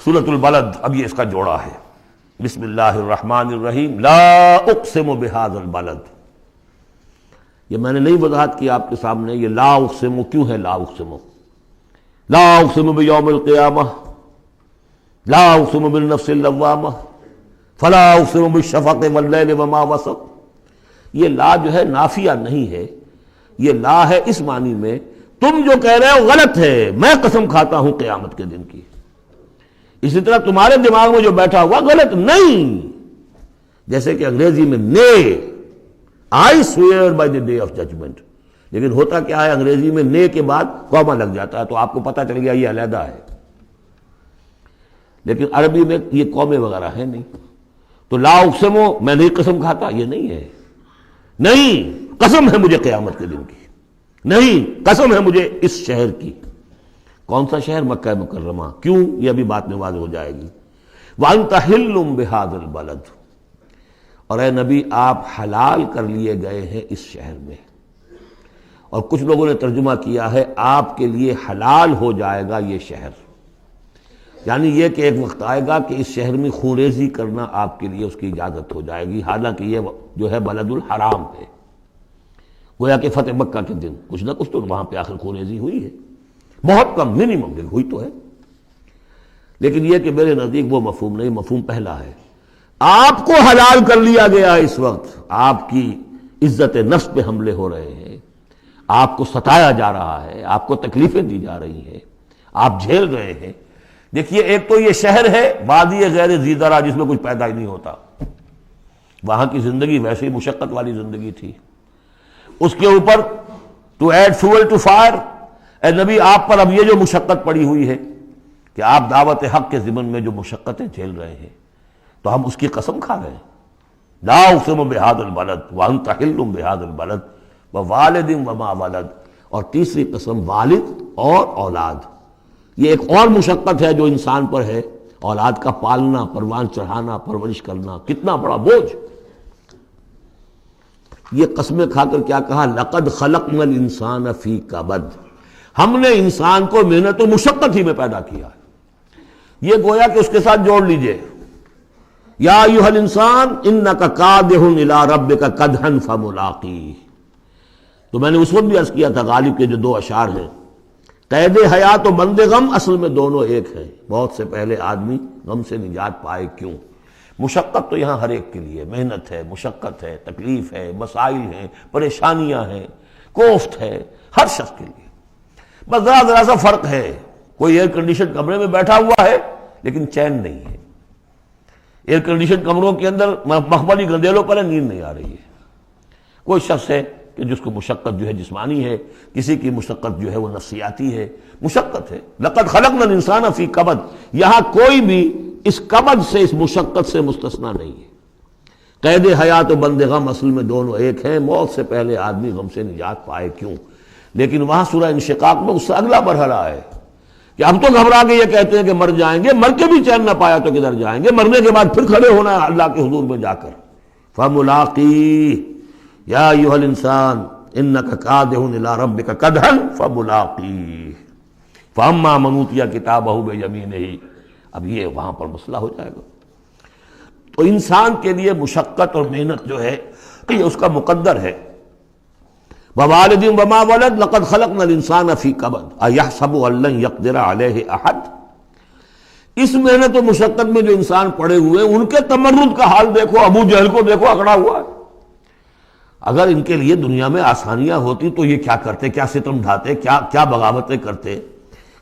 سورۃ البلد، اب یہ اس کا جوڑا ہے۔ بسم اللہ الرحمن الرحیم، لا اقسم بہذا البلد۔ یہ میں نے نہیں وضاحت کی آپ کے سامنے، یہ لا اقسم کیوں ہے؟ لا اقسم، لا اقسم بیوم القیامہ، لا اقسم بالنفس اللوامہ، فلا اقسم بالشفق واللیل وما وسق۔ یہ لا جو ہے نافیہ نہیں ہے، یہ لا ہے اس معنی میں تم جو کہہ رہے ہو غلط ہے، میں قسم کھاتا ہوں قیامت کے دن کی۔ اسی طرح تمہارے دماغ میں جو بیٹھا ہوا غلط نہیں، جیسے کہ انگریزی میں نے I swear by the day of judgment, لیکن ہوتا کیا ہے انگریزی میں نے کے بعد کاما لگ جاتا ہے تو آپ کو پتہ چل گیا یہ علیحدہ ہے، لیکن عربی میں یہ قومے وغیرہ ہے نہیں۔ تو لا اقسمو میں نہیں قسم کھاتا، یہ نہیں ہے، نہیں قسم ہے مجھے قیامت کے دن کی، نہیں قسم ہے مجھے اس شہر کی۔ کون سا شہر؟ مکہ مکرمہ۔ کیوں؟ یہ ابھی بات میں واضح ہو جائے گی۔ وَأَنْتَ حِلٌّ بِهَذَا الْبَلَدِ، اور اے نبی آپ حلال کر لیے گئے ہیں اس شہر میں۔ اور کچھ لوگوں نے ترجمہ کیا ہے آپ کے لیے حلال ہو جائے گا یہ شہر، یعنی یہ کہ ایک وقت آئے گا کہ اس شہر میں خونریزی کرنا آپ کے لیے اس کی اجازت ہو جائے گی، حالانکہ یہ جو ہے بلد الحرام ہے۔ گویا کہ فتح مکہ کے دن کچھ نہ کچھ تو وہاں پہ آخر خونریزی ہوئی ہے، بہت کم، منیمم ہوئی تو ہے، لیکن یہ کہ میرے نزدیک وہ مفہوم نہیں، مفہوم پہلا ہے۔ آپ کو حلال کر لیا گیا اس وقت، آپ کی عزت نفس پہ حملے ہو رہے ہیں، آپ کو ستایا جا رہا ہے، آپ کو تکلیفیں دی جا رہی ہیں، آپ جھیل رہے ہیں۔ دیکھیے ایک تو یہ شہر ہے وادی غیر ذی زرع جس میں کچھ پیدا ہی نہیں ہوتا، وہاں کی زندگی ویسے ہی مشقت والی زندگی تھی، اس کے اوپر to add fuel to fire, اے نبی آپ پر اب یہ جو مشقت پڑی ہوئی ہے کہ آپ دعوت حق کے ضمن میں جو مشقتیں جھیل رہے ہیں تو ہم اس کی قسم کھا رہے ہیں۔ لا اقسم بہذا البلد وانت حل بہذا البلد ووالد وما ولد، اور تیسری قسم والد اور اولاد۔ یہ ایک اور مشقت ہے جو انسان پر ہے، اولاد کا پالنا، پروان چڑھانا، پرورش کرنا، کتنا بڑا بوجھ۔ یہ قسمیں کھا کر کیا کہا؟ لقد خلقنا الانسان فی کبد، ہم نے انسان کو محنت و مشقت ہی میں پیدا کیا ہے۔ یہ گویا کہ اس کے ساتھ جوڑ لیجئے، یا ایھا الانسان انک کادح الی ربک کدحا فملاقیہ۔ تو میں نے اس وقت بھی عرض کیا تھا غالب کے جو دو اشعار ہیں، قید حیات و بند غم اصل میں دونوں ایک ہیں، بہت سے پہلے آدمی غم سے نجات پائے کیوں؟ مشقت تو یہاں ہر ایک کے لیے، محنت ہے، مشقت ہے، تکلیف ہے، مسائل ہیں، پریشانیاں ہیں، کوفت ہے، ہر شخص کے لیے۔ بس ذرا سا فرق ہے، کوئی ایئر کنڈیشن کمرے میں بیٹھا ہوا ہے لیکن چین نہیں ہے، ایئر کنڈیشن کمروں کے اندر مخملی گندیلوں پر نیند نہیں آ رہی ہے۔ کوئی شخص ہے کہ جس کو مشقت جو ہے جسمانی ہے، کسی کی مشقت جو ہے وہ نفسیاتی ہے، مشقت ہے۔ لقد خلقنا الانسان فی کبد، یہاں کوئی بھی اس کبد سے، اس مشقت سے مستثنا نہیں ہے۔ قید حیات و بند غم اصل میں دونوں ایک ہیں، موت سے پہلے آدمی غم سے نجات پائے کیوں؟ لیکن وہاں سورہ انشقاق میں اس سے اگلا مرحلہ ہے کہ اب تو گھبرا کے یہ کہتے ہیں کہ مر جائیں گے، مر کے بھی چین نہ پایا تو کدھر جائیں گے، مرنے کے بعد پھر کھڑے ہونا ہے اللہ کے حضور میں جا کر۔ فملاقیہ یا ایھا الانسان انک کادح الی ربک کدحا فملاقیہ فاما من اوتی کتابہ بیمینہ۔ اب یہ وہاں پر مسئلہ ہو جائے گا۔ تو انسان کے لیے مشقت اور محنت جو ہے یہ اس کا مقدر ہے۔ ووالد وما ولد لقد خلقنا الانسان فی کبد ایحسب ان لن یقدر علیہ احد۔ اس محنت و مشقت میں جو انسان پڑے ہوئے ہیں ان کے تمرد کا حال دیکھو، ابو جہل کو دیکھو اکڑا ہوا ہے۔ اگر ان کے لیے دنیا میں آسانیاں ہوتی تو یہ کیا کرتے، کیا ستم ڈھاتے، کیا بغاوتیں کرتے؟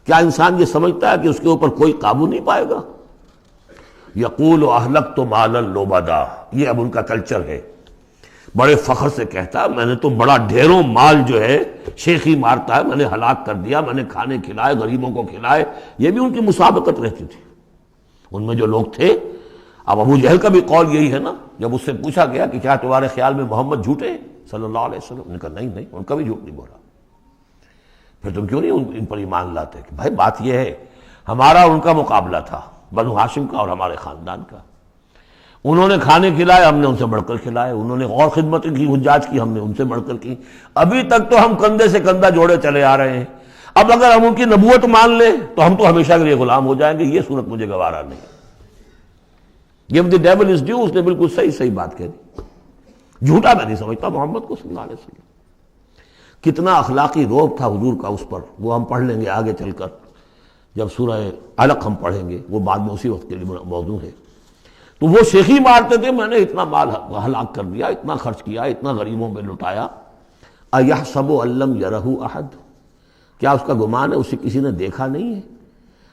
کیا انسان یہ سمجھتا ہے کہ اس کے اوپر کوئی قابو نہیں پائے گا؟ یقول اہلکت مالا لبدا، یہ اب ان کا کلچر ہے، بڑے فخر سے کہتا ہے میں نے تو بڑا ڈھیروں مال جو ہے شیخی مارتا ہے، میں نے ہلاک کر دیا، میں نے کھانے کھلائے، غریبوں کو کھلائے۔ یہ بھی ان کی مسابقت رہتی تھی ان میں جو لوگ تھے۔ اب ابو جہل کا بھی قول یہی ہے نا، جب اس سے پوچھا گیا کہ کیا تمہارے خیال میں محمد جھوٹے ہیں صلی اللہ علیہ وسلم، انہوں نے کہا نہیں ان کا بھی جھوٹ نہیں بولا۔ پھر تم کیوں نہیں ان پر ایمان لاتے؟ کہ بھائی بات یہ ہے ہمارا ان کا مقابلہ تھا، بنو ہاشم کا اور ہمارے خاندان کا، انہوں نے کھانے کھلائے، ہم نے ان سے بڑھ کر کھلائے، انہوں نے اور خدمت کی، حجاج کی، ہم نے ان سے بڑھ کر کی، ابھی تک تو ہم کندھے سے کندھا جوڑے چلے آ رہے ہیں۔ اب اگر ہم ان کی نبوت مان لیں تو ہم تو ہمیشہ کے لیے غلام ہو جائیں گے، یہ صورت مجھے گوارا نہیں۔ Give the devil his due، اس نے بالکل صحیح بات کہہ دی، جھوٹا میں نہیں سمجھتا محمد کو صلی اللہ علیہ وسلم۔ کتنا اخلاقی روب تھا حضور کا اس پر، وہ ہم پڑھ لیں گے آگے چل کر جب سورہ علق ہم پڑھیں گے، وہ بعد میں اسی وقت کے لیے موضوع ہے۔ تو وہ شیخی مارتے تھے، میں نے اتنا مال ہلاک کر دیا، اتنا خرچ کیا، اتنا غریبوں میں لٹایا۔ اَيَحْسَبُ أَن لَّمْ يَرَهُ أَحَدٌ، کیا اس کا گمان ہے اسے کسی نے دیکھا نہیں ہے؟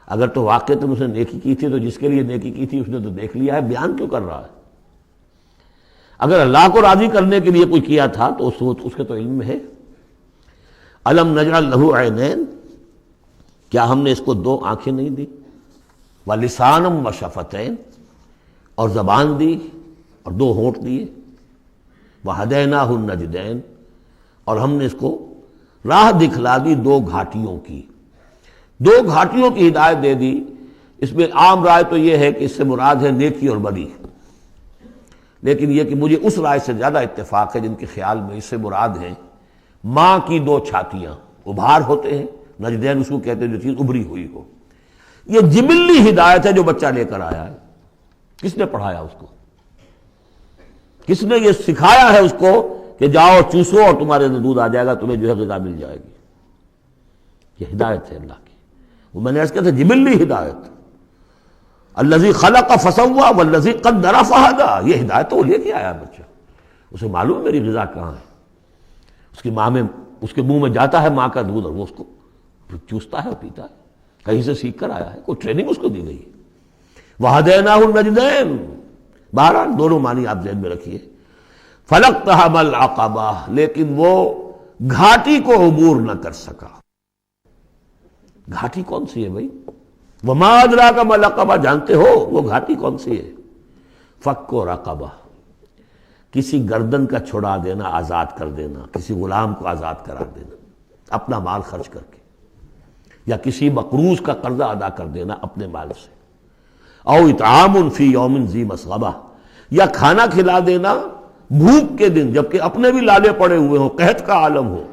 اگر تو واقعتاً اس نے نیکی کی تھی تو جس کے لیے نیکی کی تھی اس نے تو دیکھ لیا ہے، بیان کیوں کر رہا ہے؟ اگر اللہ کو راضی کرنے کے لیے کوئی کیا تھا تو اس کے تو علم میں ہے۔ أَلَمْ نَجْعَل لَّهُ عَيْنَيْنِ، کیا ہم نے اس کو دو آنکھیں نہیں دی؟ وَلِسَانًا وَشَفَتَيْنِ، اور زبان دی اور دو ہونٹ دیے۔ وَهَدَيْنَاهُ النَّجْدَيْنِ، اور ہم نے اس کو راہ دکھلا دی دو گھاٹیوں کی، دو گھاٹیوں کی ہدایت دے دی۔ اس میں عام رائے تو یہ ہے کہ اس سے مراد ہے نیکی اور بدی، لیکن یہ کہ مجھے اس رائے سے زیادہ اتفاق ہے جن کے خیال میں اس سے مراد ہے ماں کی دو چھاتیاں، ابھار ہوتے ہیں، نجدین اس کو کہتے ہیں جو چیز ابھری ہوئی ہو۔ یہ جبلی ہدایت ہے جو بچہ لے کر آیا ہے۔ کس نے پڑھایا اس کو؟ کس نے یہ سکھایا ہے اس کو کہ جاؤ چوسو اور تمہارے اندر دودھ آ جائے گا، تمہیں جو ہے غذا مل جائے گی؟ یہ ہدایت ہے اللہ کی، وہ میں نے عرض کیا تھا جبلی ہدایت۔ الذی خلق فسوی والذی قدر فہدی، یہ ہدایت تو وہ لے کے آیا بچہ، اسے معلوم میری غذا کہاں ہے۔ اس کی ماں میں، اس کے منہ میں جاتا ہے ماں کا دودھ اور وہ اس کو چوستا ہے اور پیتا ہے، کہیں سے سیکھ کر آیا ہے، کوئی ٹریننگ اس کو دی گئی ہے۔ وَهَدَيْنَاهُ النَّجْدَيْنِ، بہرحال دونوں معنی آپ ذہن میں رکھیے۔ فَلَقْتَحَمَ الْعَقَبَةَ، لیکن وہ گھاٹی کو عبور نہ کر سکا۔ گھاٹی کون سی ہے بھائی؟ وَمَا أَدْرَاكَ مَا الْعَقَبَةُ، جانتے ہو وہ گھاٹی کون سی ہے؟ فَكُّ رَقَبَةٍ، کسی گردن کا چھڑا دینا، آزاد کر دینا، کسی غلام کو آزاد کرا دینا اپنا مال خرچ کر کے، یا کسی مقروض کا قرضہ ادا کر دینا اپنے مال سے۔ او اطعام فی یوم ذی مسغبہ، یا کھانا کھلا دینا بھوک کے دن جبکہ اپنے بھی لالے پڑے ہوئے ہوں، قحط کا عالم ہو،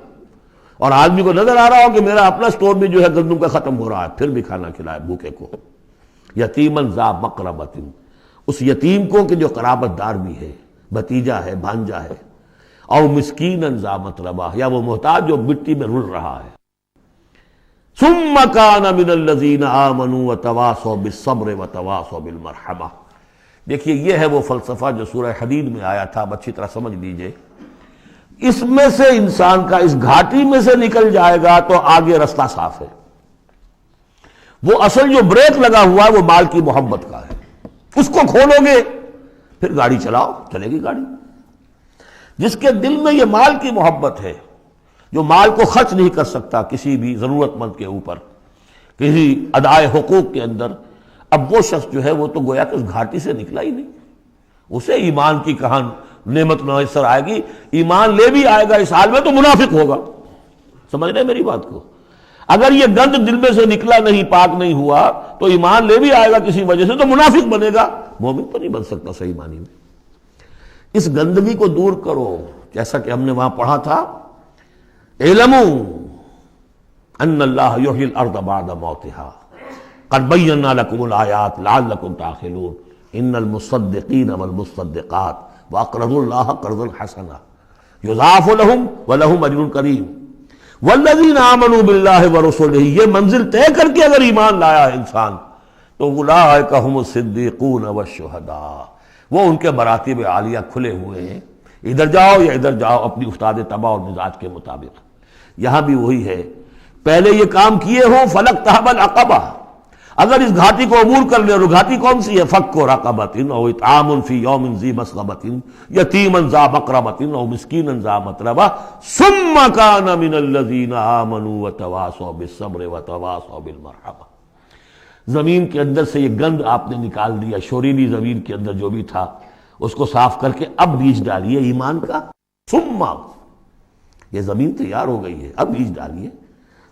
اور آدمی کو نظر آ رہا ہو کہ میرا اپنا سٹور بھی جو ہے گندم کا ختم ہو رہا ہے، پھر بھی کھانا کھلائے بھوکے کو۔ یتیماً ذا مقربۃ، اس یتیم کو کہ جو قرابت دار بھی ہے، بھتیجا ہے، بھانجا ہے۔ او مسکیناً ذا متربہ، یا وہ محتاج جو مٹی میں رل رہا ہے۔ ثم کان من الذین آمنوا وتواصوا بالصبر وتواصوا بالمرحمہ۔ دیکھیے یہ ہے وہ فلسفہ جو سورہ حدید میں آیا تھا، اب اچھی طرح سمجھ لیجئے۔ اس میں سے انسان کا اس گھاٹی میں سے نکل جائے گا تو آگے رستہ صاف ہے۔ وہ اصل جو بریک لگا ہوا ہے وہ مال کی محبت کا ہے، اس کو کھولو گے پھر گاڑی چلاؤ، چلے گی گاڑی۔ جس کے دل میں یہ مال کی محبت ہے، جو مال کو خرچ نہیں کر سکتا کسی بھی ضرورت مند کے اوپر، کسی ادائے حقوق کے اندر، اب وہ شخص جو ہے وہ تو گویا کہ اس گھاٹی سے نکلا ہی نہیں، اسے ایمان کی کہاں نعمت میسر آئے گی، ایمان لے بھی آئے گا اس حال میں تو منافق ہوگا۔ سمجھ رہے میری بات کو؟ اگر یہ گند دل میں سے نکلا نہیں، پاک نہیں ہوا، تو ایمان لے بھی آئے گا کسی وجہ سے تو منافق بنے گا، مومن تو نہیں بن سکتا صحیح معنی میں۔ اس گندگی کو دور کرو، جیسا کہ ہم نے وہاں پڑھا تھا، اعلموا ان اللہ یحیی الارض بعد موتہا قد بینا لکم الآیات لعلکم تعقلون ان المصدقین والمصدقات واقرضوا اللہ قرضا حسنا یضاعف لهم ولهم اجر کریم والذین آمنوا باللہ ورسلہ، یہ منزل طے کر کے اگر ایمان لایا ہے انسان تو اولئک هم الصدیقون والشہداء، وہ ان کے مراتب عالیہ کھلے ہوئے ہیں، ادھر جاؤ یا ادھر جاؤ اپنی استاد طبع اور مزاج کے مطابق۔ یہاں بھی وہی ہے، پہلے یہ کام کیے ہوں فلقتحم العقبہ، اگر اس گھاٹی کو عبور کر لے، اور گھاٹی کون سی ہے؟ فک رقبۃ او اطعام فی یوم ذی مسغبۃ یتیما ذا مقربۃ او مسکینا ذا متربہ ثم کان من الذین آمنوا وتواصوا بالصبر وتواصوا بالمرحمہ۔ زمین کے اندر سے یہ گند آپ نے نکال دیا، شوریلی زمین کے اندر جو بھی تھا اس کو صاف کر کے اب بیج ڈالیے ایمان کا۔ ثم، یہ زمین تیار ہو گئی ہے، اب بیج ڈالیے۔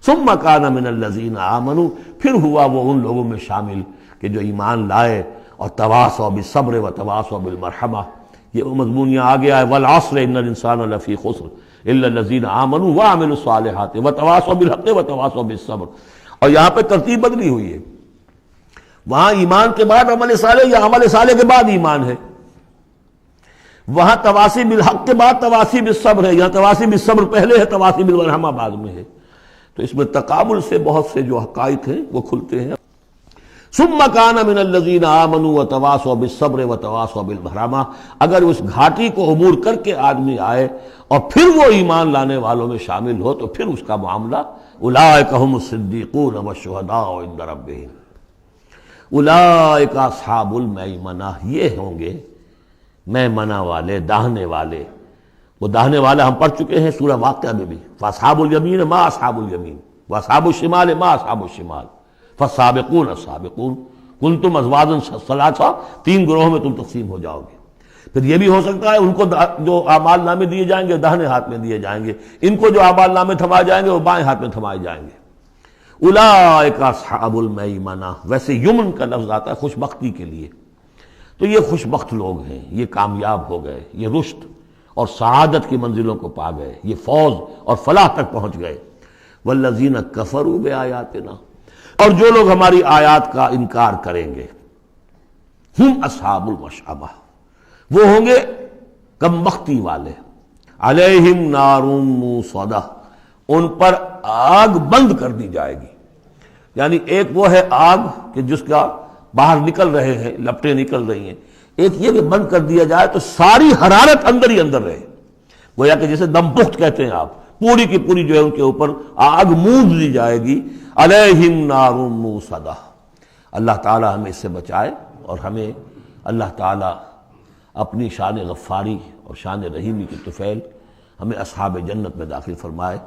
ثم کان من الذین آمنوا، پھر ہوا وہ ان لوگوں میں شامل کہ جو ایمان لائے اور تواصوا بالصبر وتواصوا بالمرحمہ۔ یہ وہ مضمون یہاں آ گیا ہے، والعصر ان الانسان لفی خسر، الا الذین آمنوا وعملوا الصالحات وتواصوا بالحق وتواصوا بالصبر. اور یہاں پہ ترتیب بدلی ہوئی ہے، وہاں ایمان کے بعد عمل صالح یا عمل صالح کے بعد ایمان ہے، وہاں تواصی بالحق کے بعد تواصی بالصبر ہے، یہاں تواصی بالصبر پہلے ہے، تواصی بالمرحمہ بعد میں ہے. تو اس میں تقابل سے بہت سے جو حقائق ہیں وہ کھلتے ہیں. ثم کان من الذین آمنوا وتواصوا بالصبر وتواصوا بالمرحمہ. اگر اس گھاٹی کو عبور کر کے آدمی آئے اور پھر وہ ایمان لانے والوں میں شامل ہو تو پھر اس کا معاملہ اولئک هم الصدیقون والشہداء عند ربہم. اولئک اصحاب المیمنہ، یہ ہوں گے میمنہ والے، داہنے والے. وہ داہنے والا ہم پڑھ چکے ہیں سورہ واقعہ میں بھی، فاصحاب الیمین ما اصحاب الیمین واصحاب الشمال ما اصحاب الشمال فالسابقون السابقون کنتم ازواجا ثلاثا. 3 گروہوں میں تم تقسیم ہو جاؤ گے. پھر یہ بھی ہو سکتا ہے ان کو جو اعمال نامے دیے جائیں گے داہنے ہاتھ میں دیے جائیں گے، ان کو جو اعمال نامے تھمائے جائیں گے وہ بائیں ہاتھ میں تھمائے جائیں گے. اولئک اصحاب المیمنہ. ویسے یمن کا لفظ آتا ہے خوش بختی کے لیے، تو یہ خوش بخت لوگ ہیں، یہ کامیاب ہو گئے، یہ رشد اور سعادت کی منزلوں کو پا گئے، یہ فوز اور فلاح تک پہنچ گئے. والذین کفروا بآیاتنا. اور جو لوگ ہماری آیات کا انکار کریں گے، ہم اصحاب المشأمہ، وہ ہوں گے کم بختی والے. علیہم نار موصدہ، ان پر آگ بند کر دی جائے گی. یعنی ایک وہ ہے آگ کہ جس کا باہر نکل رہے ہیں، لپٹیں نکل رہی ہیں، ایک یہ کہ بند کر دیا جائے تو ساری حرارت اندر ہی اندر رہے، گویا کہ جسے دم پخت کہتے ہیں آپ، پوری کی پوری جو ہے ان کے اوپر آگ موند دی جائے گی. علیہم نار موصدہ. اللہ تعالی ہمیں اس سے بچائے اور ہمیں اللہ تعالی اپنی شان غفاری اور شان رحیمی کی طفیل ہمیں اصحاب جنت میں داخل فرمائے.